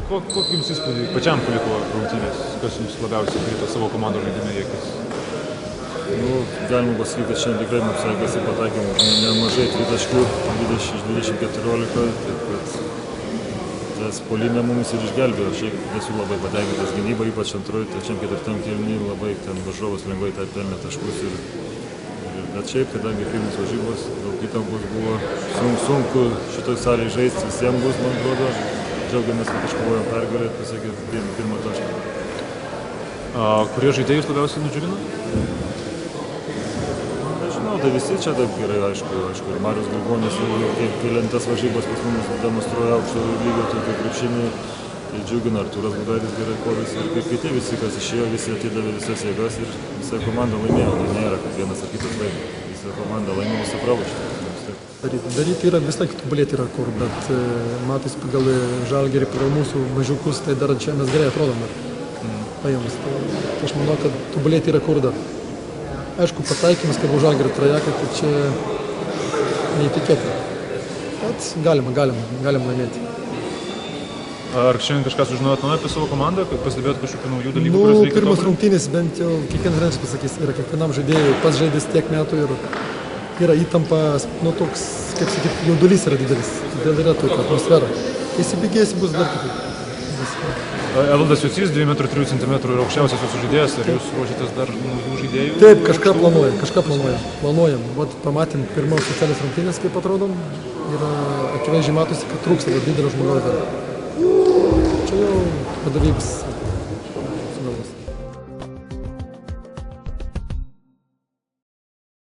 Kokį jums įspūdį pačiam paliko rungtynės? Kas jums labiausiai krito savo komandos žaidime į akis? Nu, galima pasakyti, kad šiandien tikrai mums sekėsi, pataikėm nemažai tritaškių, 20 iš 20-14, taip kad tas puolime mums ir išgelbėjo. Šiaip esu labai patenkintas gynyba, ypač antroji, trečiam, ketvirtam kėliny labai ten varžovas lengvai tą pelnė taškus. Bet šiaip, kadangi pirmas varžybos, daug įtampos buvo, sunku šitoj salėje žaisti, visiems bus, man atrodo. Džiaugiamės, kad iškovojom pergalę ir pasiekė pirmą tašką. Kurie žaidėjus labiausiai nudžiugino? Nežinau, tai visi čia taip gerai, aišku, ir Marius Grigonis, kai lentas varžybos pas mumis demonstruoja aukšto lygio tokio krepšinį, tai džiugina, Artūras Gudaitis gerai kovėsi ir kaip kiti visi, kas išėjo, visi atidavė visas jėgas ir visa komanda laimėjo, tai nėra, kad vienas ar kitas laimė, visa komanda laimė, visi pralošė. Daryti yra vis laik tobulėti yra kur, bet matais pagal Žalgirį, pagal mūsų mažiukus, tai dar čia mes gerai atrodom dar paėmus. Tai aš manau, kad tobulėti yra kur dar. Aišku, pataikymas, kaip už Žalgirį trajeką, tai čia neįtikėtina. Bet galima laimėti. Ar šiandien kažką sužinojot naujo apie savo komandą, kad pastebėjot kažkokių naujų dalykų, kuriuos reikia pirmas tobulinti? rungtynės bent jau kiekvienas treneris pasakys, yra kiekvienam žaidėjui pats žaidęs tiek metų ir yra įtampa, toks, kaip sakyti, jaudulys yra didelis, todėl yra tokia atmosfera. Kai įsibėgėsi, bus dar kitaip. Evaldas Jucys, 2,3 m ir aukščiausias jūsų žaidėjas, ar jūs ruošitės dar naujų žaidėjų? Taip, kažką planuojam. Vat pamatėm pirmos oficialias rungtynės, kaip atrodom, ir akivaizdžiai matosi, kad trūksta didelio žmogaus dar. Čia jau vadovybės